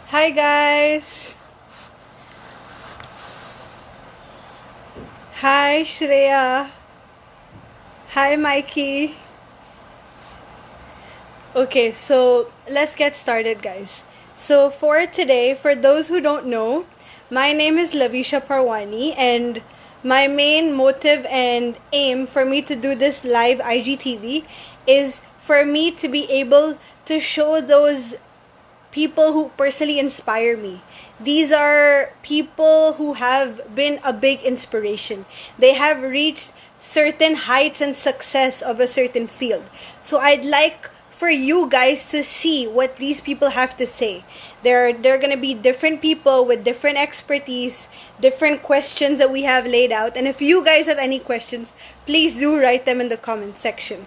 Hi guys. Hi Shreya. Hi Mikey. Okay, so let's get started guys. So for today, for those who don't know, my name is Lavisha Parwani and my main motive and aim for me to do this live IGTV is for me to be able to show those people who personally inspire me. These are people who have been a big inspiration. They have reached certain heights and success of a certain field. So I'd like for you guys to see what these people have to say. They're going to be different people with different expertise, different questions that we have laid out. And if you guys have any questions, please do write them in the comment section.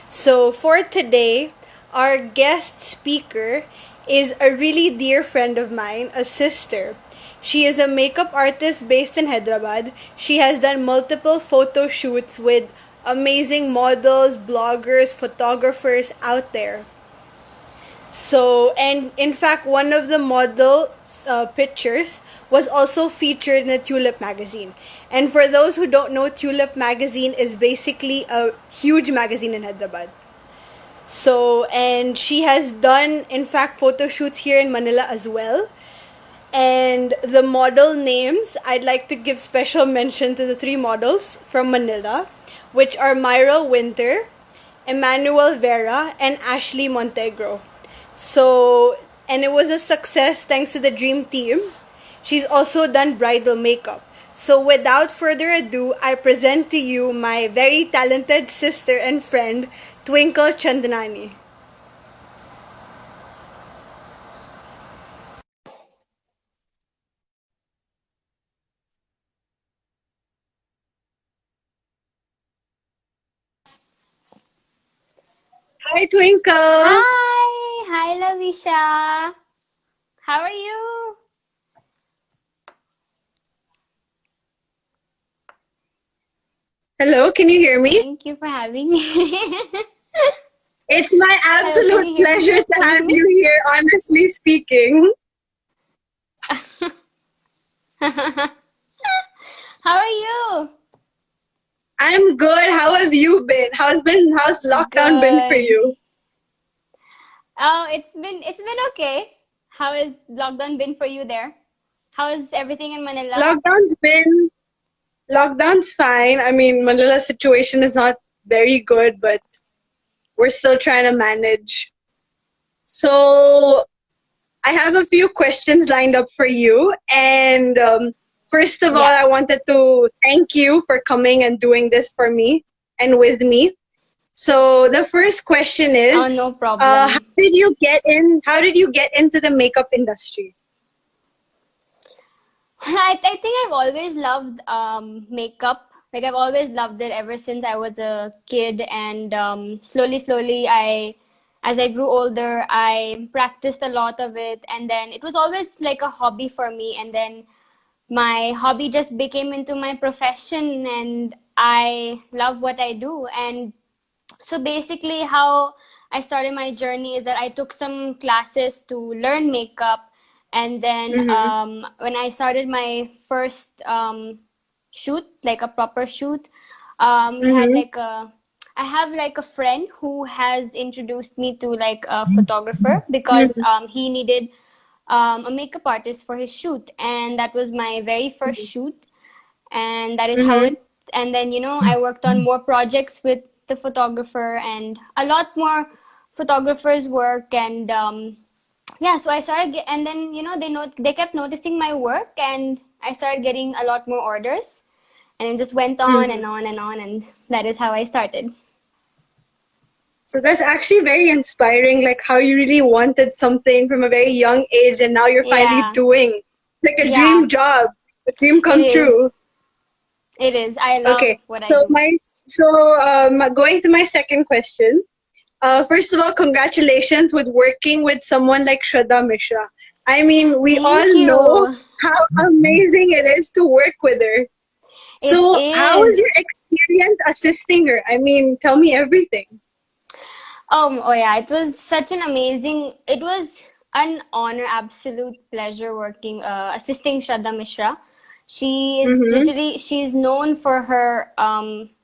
So for today, our guest speaker is a really dear friend of mine, a sister. She is a makeup artist based in Hyderabad. She has done multiple photo shoots with amazing models, bloggers, photographers out there. So, and in fact, one of the model pictures was also featured in the Tulip magazine. And for those who don't know, Tulip magazine is basically a huge magazine in Hyderabad. So, and she has done, in fact, photo shoots here in Manila as well. And the model names, I'd like to give special mention to the three models from Manila, which are Myra Winter, Emmanuel Vera, and Ashley Montegro. So, and it was a success thanks to the Dream Team. She's also done bridal makeup. So without further ado, I present to you my very talented sister and friend, Twinkle Chandnani. Hi, Twinkle. Hi, Lavisha. How are you? Hello, can you hear me? Thank you for having me. It's my Hello, can absolute you hear pleasure me? to have you here, honestly speaking. How are you? I'm good. How have you been? How's lockdown been for Good. you? Oh, it's been okay. How has lockdown been for you there? How is everything in Manila? Lockdown's been lockdown's fine. I mean, Manila's situation is not very good, but we're still trying to manage. So I have a few questions lined up for you. And first of all, Yeah. I wanted to thank you for coming and doing this for me and with me. So the first question Oh, is, no how problem. did you get in? How did you get into the makeup industry? I think I've always loved makeup. Like I've always loved it ever since I was a kid, and slowly, as I grew older, I practiced a lot of it, and then it was always like a hobby for me, and then my hobby just became into my profession, and I love what I do, and so basically, how I started my journey is that I took some classes to learn makeup, and then Mm-hmm. when I started my first shoot, like a proper shoot, we had Mm-hmm. like a I have like a friend who has introduced me to like a photographer because Mm-hmm. he needed a makeup artist for his shoot, and that was my very first shoot, and that is how Mm-hmm. it. And then I worked on more projects with the photographer and a lot more photographers work, and yeah, so I started and then they kept noticing my work, and I started getting a lot more orders, and it just went on Mm-hmm. and on and on, and that is how I started. So that's actually very inspiring, like how you really wanted something from a very young age and now you're finally Yeah, doing like a yeah, dream job, a dream it come is. true. It is. I love Okay. what I So do. going to my second question. First of all, congratulations with working with someone like Shraddha Mishra. I mean, we Thank all know you. how amazing it is to work with her. It So, how was is. your experience assisting her? I mean, tell me everything. Oh yeah, it was such an amazing. It was. an honor, absolute pleasure working, assisting Shraddha Mishra. She is Mm-hmm. literally, she's known for her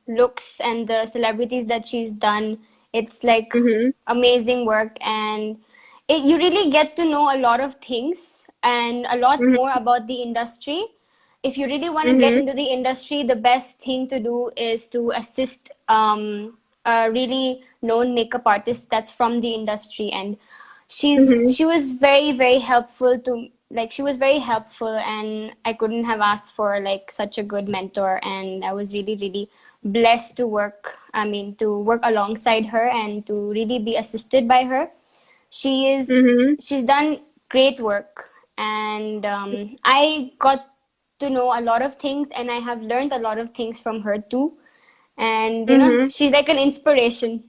looks and the celebrities that she's done. It's like Mm-hmm. amazing work, and you really get to know a lot of things and a lot more about the industry. If you really want to get Mm-hmm. into the industry, the best thing to do is to assist a really known makeup artist that's from the industry. And Mm-hmm. she was very helpful to, like, she was very helpful, and I couldn't have asked for like such a good mentor, and I was really blessed to work, I mean, to work alongside her and to really be assisted by her. Mm-hmm. She's done great work, and I got to know a lot of things, and I have learned a lot of things from her too. And you know, Mm-hmm. she's like an inspiration.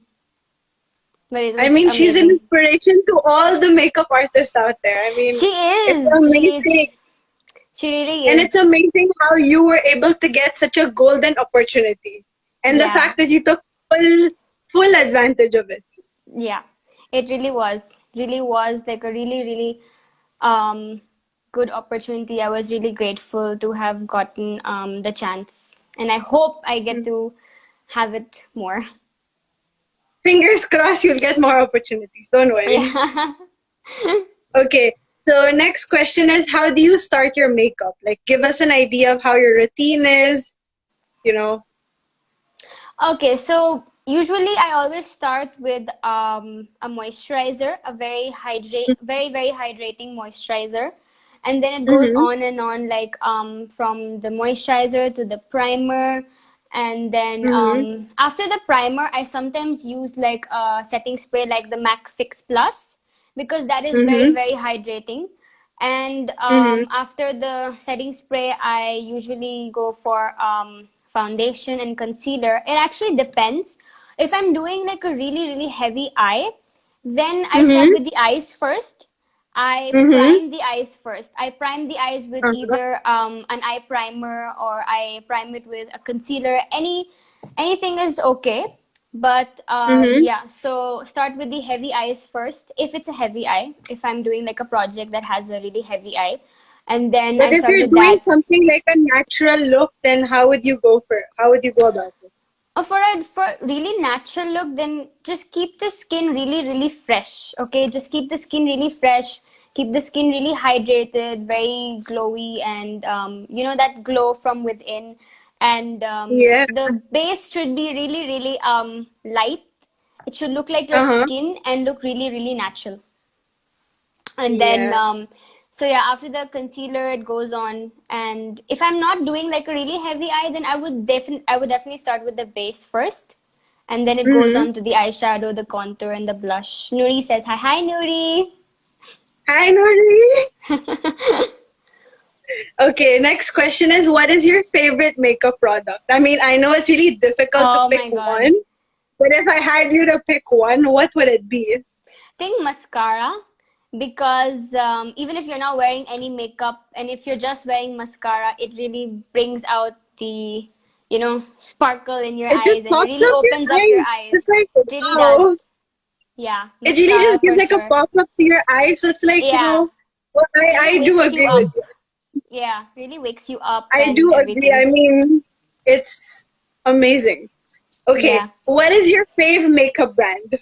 But it I was mean, she's an amazing. inspiration to all the makeup artists out there. I mean, She it's is. amazing. She really And is. it's amazing how you were able to get such a golden opportunity. And the Yeah. fact that you took full advantage of it. Yeah, it really was. Really was like a really um good opportunity. I was really grateful to have gotten the chance, and I hope I get to have it more. Fingers crossed you'll get more opportunities. Don't worry. Yeah. Okay. So next question is, how do you start your makeup? Like, give us an idea of how your routine is, you know. Okay, so usually I always start with a moisturizer, a very hydrating moisturizer, and then it goes Mm-hmm. on and on, like from the moisturizer to the primer, and then Mm-hmm. after the primer I sometimes use like a setting spray like the MAC Fix Plus, because that is Mm-hmm. very hydrating. And Mm-hmm. after the setting spray, I usually go for foundation and concealer. It actually depends. If I'm doing like a really heavy eye, then I start Mm-hmm. with the eyes first. I Mm-hmm. prime the eyes first. I prime the eyes with Uh-huh. either an eye primer, or I prime it with a concealer. Anything is okay. But Mm-hmm. yeah, so start with the heavy eyes first. If it's a heavy eye, if I'm doing like a project that has a really heavy eye, and then But I if start you're with doing that. something like a natural look, then how would you go for it? How would you go about it? For really natural look, then just keep the skin really fresh. Okay, just keep the skin really fresh. Keep the skin really hydrated, very glowy, and you know, that glow from within. And Yeah. the base should be really light. It should look like your Uh-huh. skin and look really natural. And then Yeah. so yeah, after the concealer it goes on, and if I'm not doing like a really heavy eye, then I would definitely start with the base first, and then it goes Mm-hmm. on to the eyeshadow, the contour, and the blush. Nuri says hi Nuri. Hi, Nori. Okay, next question is, what is your favorite makeup product? I mean, I know it's really difficult to Oh pick my god. one, but if I had you to pick one, what would it be? Think mascara, because even if you're not wearing any makeup, and if you're just wearing mascara, it really brings out the, you know, sparkle in your It eyes, just and it pops really up your opens up your eyes. eyes. It's like, It really does. wow. Yeah, It really mascara just gives for like a sure. pop up to your eyes. So it's like, Yeah, well, really I do wakes you agree with up. you. Yeah, really wakes you up I and do agree. I everything. mean, it's amazing. Okay, Yeah. what is your fave makeup brand?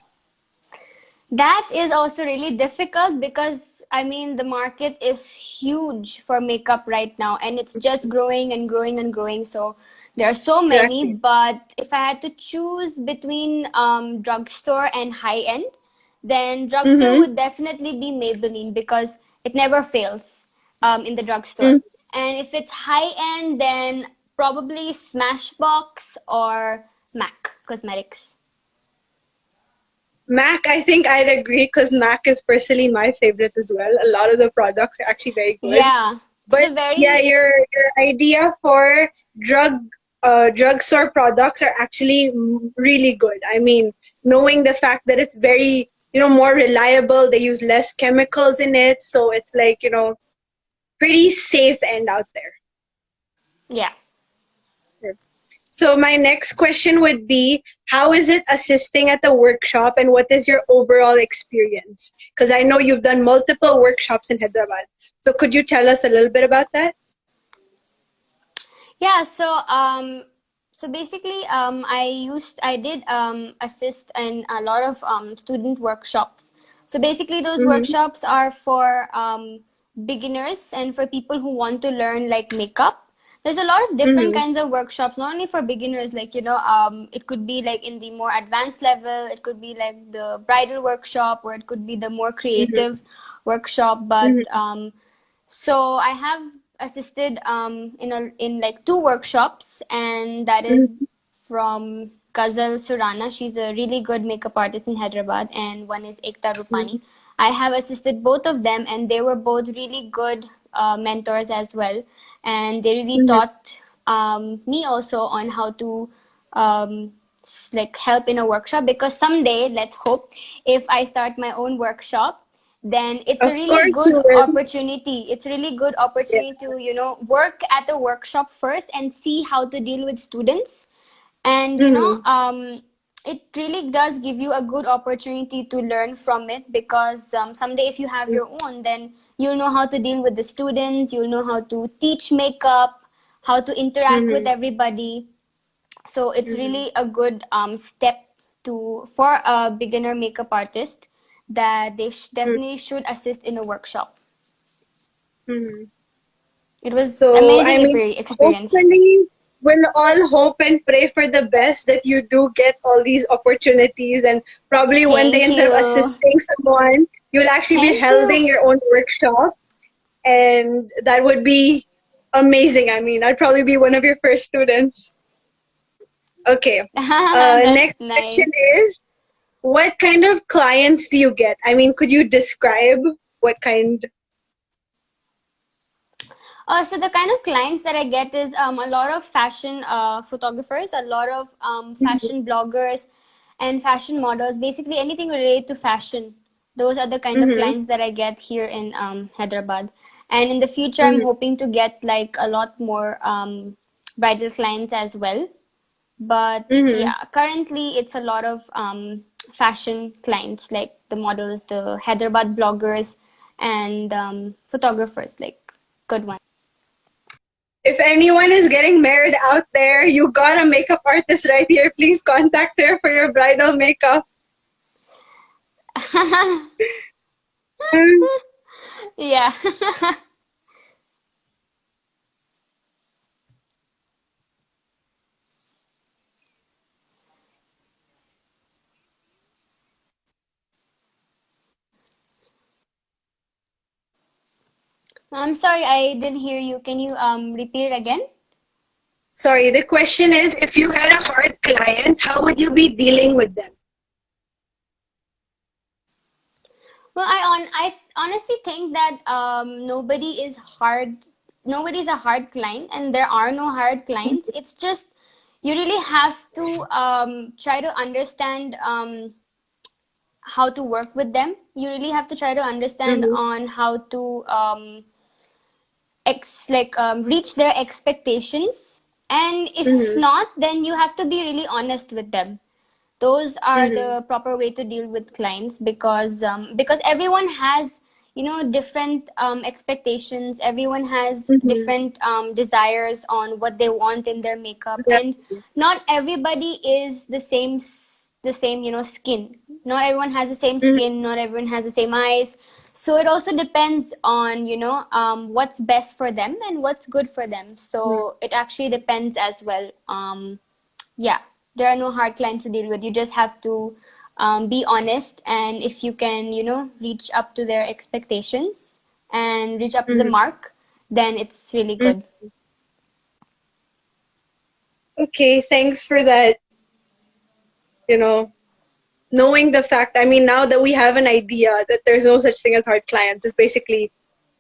That is also really difficult because I mean the market is huge for makeup right now, and it's just growing and growing and growing. So there are so many, Exactly. but if I had to choose between drugstore and high end, then drugstore Mm-hmm. would definitely be Maybelline, because it never fails in the drugstore. Mm. And if it's high end, then probably Smashbox or MAC Cosmetics. Mac, I think I'd agree because Mac is personally my favorite as well. A lot of the products are actually very good. Yeah, it's But a yeah, very your idea for drugstore products are actually really good. I mean, knowing the fact that it's very, more reliable, they use less chemicals in it, so it's like, pretty safe end out there. yeah. Sure. So my next question would be, how is it assisting at the workshop and what is your overall experience? Because I know you've done multiple workshops in Hyderabad. So could you tell us a little bit about that? Yeah, so basically, I did assist in a lot of student workshops. So basically, those Mm-hmm. workshops are for beginners and for people who want to learn like makeup. There's a lot of different Mm-hmm. kinds of workshops, not only for beginners, like, it could be like in the more advanced level, it could be like the bridal workshop, or it could be the more creative workshop. But Mm-hmm. so I have assisted in like two workshops, and that is Mm-hmm. from Ghazal Surana. She's a really good makeup artist in Hyderabad, and one is Ekta Rupani. I have assisted both of them, and they were both really good mentors as well, and they really Mm-hmm. taught me also on how to like help in a workshop, because someday, let's hope, if I start my own workshop, then it's a Of really course you good will. opportunity. It's a really good Yeah. opportunity to, work at the workshop first and see how to deal with students. And, Mm-hmm. it really does give you a good opportunity to learn from it, because someday if you have your own, then you'll know how to deal with the students, you'll know how to teach makeup, how to interact with Mm-hmm. everybody. So it's Mm-hmm. really a good step to for a beginner makeup artist, that they definitely should assist in a workshop. Mm-hmm. It was So, I amazing mean, experience. hopefully, we'll all hope and pray for the best that you do get all these opportunities. And probably one day, Thank instead of you. assisting someone, you'll actually be Thank you. holding your own workshop. And that would be amazing. I mean, I'd probably be one of your first students. Okay. That's Next question nice. is, what kind of clients do you get? I mean, could you describe what kind? So the kind of clients that I get is a lot of fashion photographers, a lot of Mhm. fashion bloggers, and fashion models. Basically, anything related to fashion. Those are the kind of Mhm. clients that I get here in Hyderabad. And in the future, I'm Mhm. hoping to get like a lot more bridal clients as well. But Mhm. yeah, currently it's a lot of fashion clients, like the models, the Hyderabad bloggers, and photographers, like good ones. If anyone is getting married out there, you got a makeup artist right here. Please contact her for your bridal makeup. Mm. Yeah. I'm sorry, I didn't hear you. Can you repeat it again? Sorry, the question is, if you had a hard client, how would you be dealing with them? Well, I honestly think that nobody's a hard client, and there are no hard clients. It's just you really have to try to understand how to work with them. You really have to try to understand Mm-hmm. on how to reach their expectations. And if Mm-hmm. not, then you have to be really honest with them. Those are Mm-hmm. the proper way to deal with clients, because everyone has, different expectations. Everyone has Mm-hmm. different desires on what they want in their makeup, Yeah. and not everybody is the same skin. Not everyone has the same Mm-hmm. skin, not everyone has the same eyes. So it also depends on, what's best for them and what's good for them. So it actually depends as well. Yeah, there are no hard clients to deal with. You just have to be honest, and if you can, reach up to their expectations and reach up to the Mm-hmm. mark, then it's really good. Mm-hmm. Okay, thanks for that. You know, knowing the fact, I mean, now that we have an idea that there's no such thing as hard clients, it's basically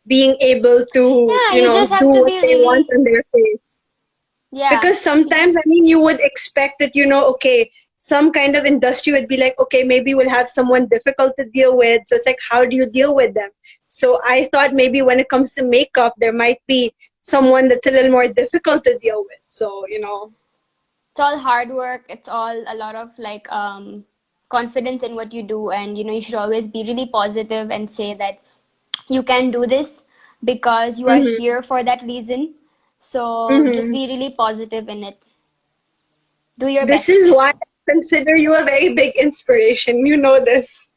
being able to, Yeah, you just do have to what be they want really, on their face. yeah, Because sometimes, I mean, you would expect that, okay, some kind of industry would be like, okay, maybe we'll have someone difficult to deal with. So it's like, how do you deal with them? So I thought maybe when it comes to makeup, there might be someone that's a little more difficult to deal with. So. it's all hard work. It's all a lot of like confidence in what you do, and you should always be really positive and say that you can do this because you are Mm-hmm. here for that reason. So just Mm-hmm. be really positive in it. Do your This is best. why I consider you a very big inspiration. You know this.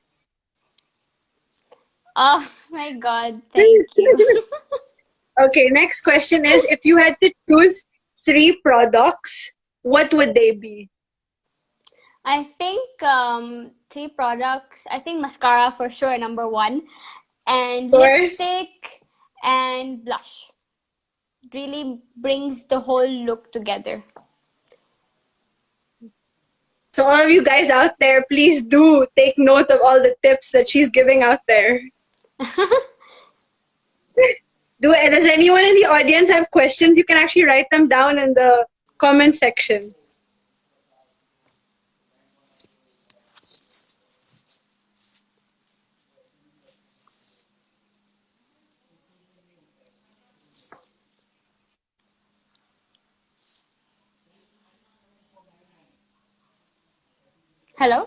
Oh my God, thank you. Okay, next question is if you had to choose three products, what would they be? I think three products. I think mascara for sure, number one, and Of course. lipstick and blush. Really brings the whole look together. So all of you guys out there, please do take note of all the tips that she's giving out there. Does anyone in the audience have questions? You can actually write them down in the comment section. Hello?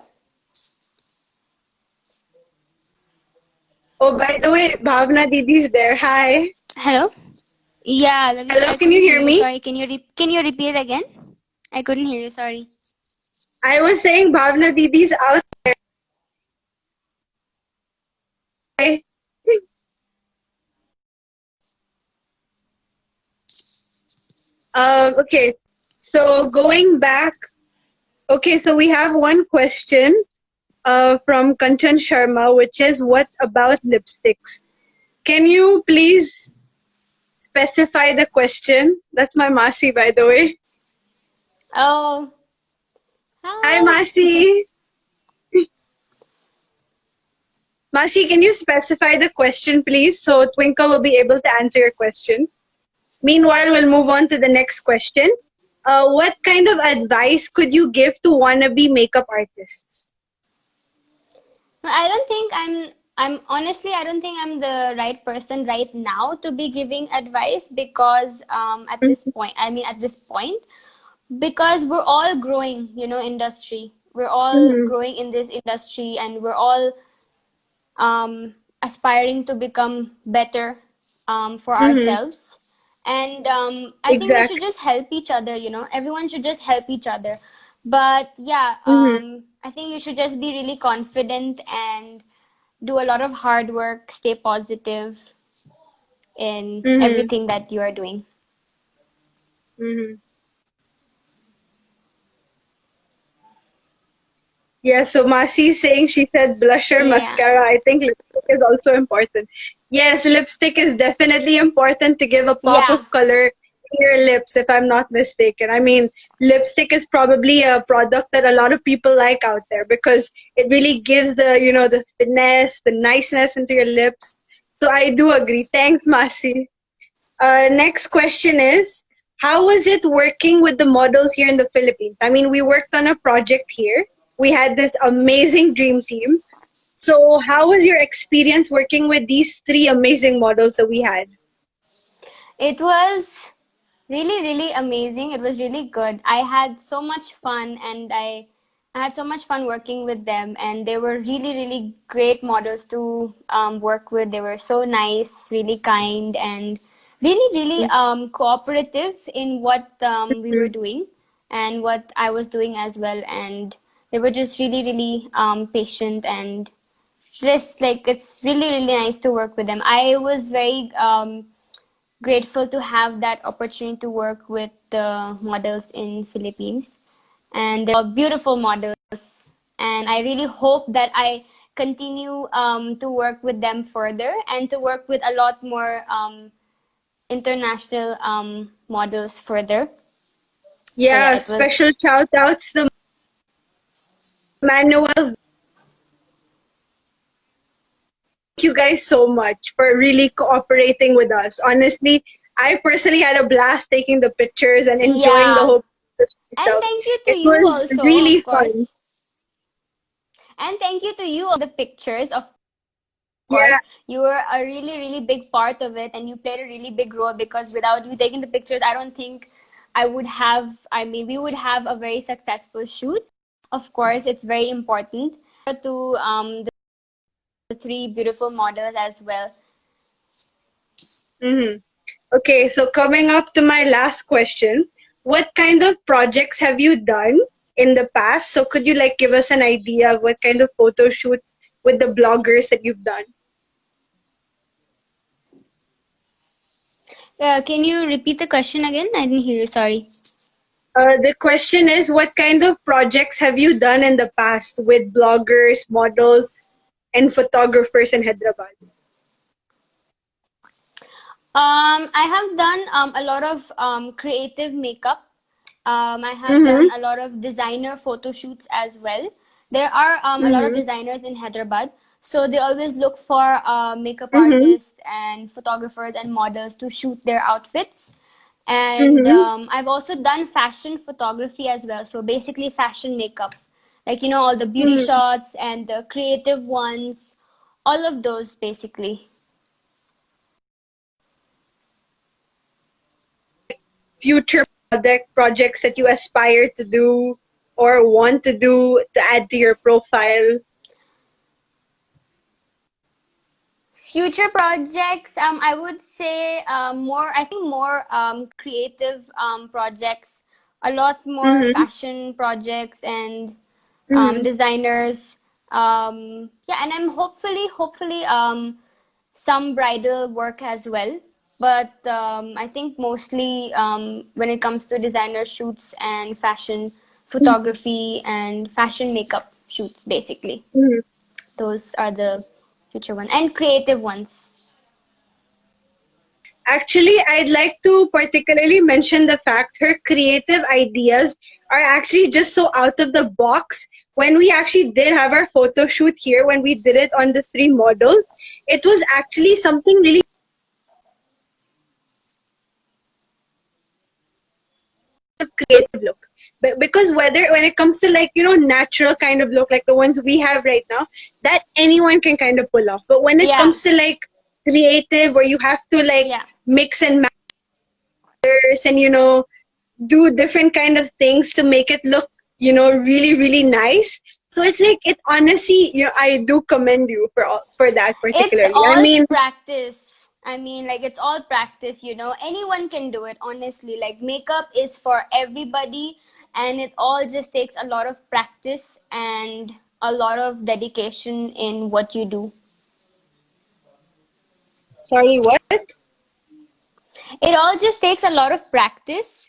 Oh, by the way, Bhavna Didi's there. Hi. Hello? Yeah, Lavisha, Hello, I can you couldn't hear hear you. me? Sorry. Can you repeat it again? I couldn't hear you. Sorry. I was saying Bhavna Didi's out there. Okay, so going back, okay, so we have one question from Kanchan Sharma, which is what about lipsticks? Can you please specify the question? That's my Masi, by the way. Oh, Hi, hi. Masi. Masi, can you specify the question, please? So Twinkle will be able to answer your question. Meanwhile, we'll move on to the next question. What kind of advice could you give to wannabe makeup artists? I don't think I'm honestly, I don't think I'm the right person right now to be giving advice because at this point, because we're all growing, industry. We're all Mm-hmm. growing in this industry, and we're all aspiring to become better for Mm-hmm. ourselves. And I think we should Exactly. just help each other, everyone should just help each other. But yeah, Mm-hmm. I think you should just be really confident and do a lot of hard work, stay positive in Mm-hmm. everything that you are doing. Mm-hmm. Yeah, so Masi is saying she said blusher, Yeah. mascara. I think lipstick is also important. Yes, lipstick is definitely important to give a pop Yeah. of color in your lips, if I'm not mistaken. I mean, lipstick is probably a product that a lot of people like out there because it really gives the finesse, the niceness into your lips. So I do agree. Thanks, Masi. Next question is, how was it working with the models here in the Philippines? I mean, we worked on a project here. We had this amazing dream team. So, how was your experience working with these three amazing models that we had? It was really, really amazing. It was really good. I had so much fun, and I had so much fun working with them, and they were really, really great models to work with. They were so nice, really kind, and really, really cooperative in what we were Mhm. doing and what I was doing as well. And they were just really, really patient, and just like it's really, really nice to work with them. I was very grateful to have that opportunity to work with the models in Philippines, and they're all beautiful models, and I really hope that I continue to work with them further and to work with a lot more international models further. So yeah, Yeah, it was. special shout outs to Manuel. Thank you guys so much for really cooperating with us. Honestly, I personally had a blast taking the pictures and enjoying the Yeah, whole process and myself. thank you to It you was also, really of fun. course, and thank you to you the pictures, of Yeah, course. You were a really, really big part of it, and you played a really big role because without you taking the pictures, I don't think we would have a very successful shoot. Of course, it's very important to the three beautiful models as well. Mm-hmm. Okay, so coming up to my last question, what kind of projects have you done in the past? So could you like give us an idea of what kind of photo shoots with the bloggers that you've done? Can you repeat the question again? I didn't hear you. Sorry. The question is, what kind of projects have you done in the past with bloggers, models, and photographers in Hyderabad? I have done a lot of creative makeup. I have Mm-hmm. done a lot of designer photo shoots as well. There are a lot of Mm-hmm. designers in Hyderabad, so they always look for makeup Mm-hmm. artists and photographers and models to shoot their outfits. And Mm-hmm. I've also done fashion photography as well. So basically, fashion makeup, like all the beauty Mm-hmm. shots and the creative ones, all of those basically. Future projects that you aspire to do or want to do to add to your profile? Future projects, I would say I think more creative projects, a lot more Mm-hmm. fashion projects and Mm-hmm. designers. Yeah, and I'm hopefully some bridal work as well. But I think mostly when it comes to designer shoots and fashion photography and fashion makeup shoots, basically. Mm-hmm. Those are the future ones and creative ones. Actually, I'd like to particularly mention the fact her creative ideas are actually just so out of the box. When we actually did have our photo shoot here, when we did it on the three models, it was actually something really creative look. But because whether when it comes to like natural kind of look like the ones we have right now, that anyone can kind of pull off. But when it Yeah, comes to like creative, where you have to like yeah. mix and match and do different kind of things to make it look really really nice. So it's like it's honestly I do commend you for that It's particularly. I all mean, practice. I mean, like, it's all practice. Anyone can do it, honestly. Like, makeup is for everybody, and it all just takes a lot of practice and a lot of dedication in what you do. sorry, what? It all just takes a lot of practice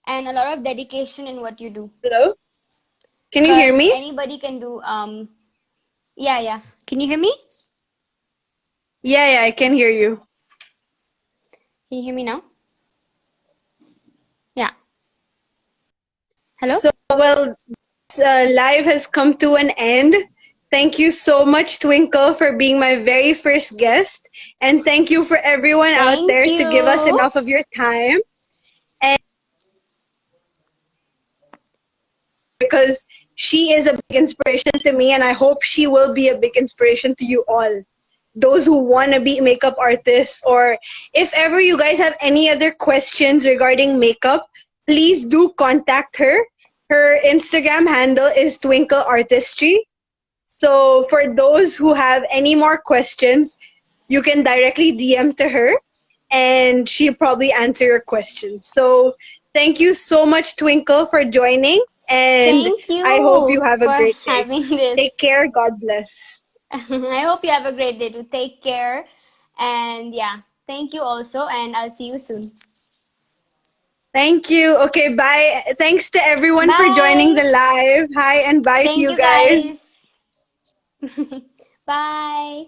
and a lot of dedication in what you do. Hello, can you hear Because me? anybody can do, yeah, yeah. Can you hear me? Yeah, I can hear you. Can you hear me now? Yeah. Hello? So well, live has come to an end. Thank you so much, Twinkle, for being my very first guest. And thank you for everyone out Thank there to give us you. enough of your time. And because she is a big inspiration to me, and I hope she will be a big inspiration to you all. Those who want to be makeup artists, or if ever you guys have any other questions regarding makeup, please do contact her. Her Instagram handle is Twinkle Artistry. So for those who have any more questions, you can directly DM to her and she'll probably answer your questions. So thank you so much, Twinkle, for joining, and Thank I hope you you have a for great day. having this. Take care. God bless. I hope you have a great day too. Take care. And yeah, thank you also, and I'll see you soon. Thank you. Okay, bye. Thanks to everyone for joining the Bye. live. Hi and bye to Thank you you guys. guys. Bye.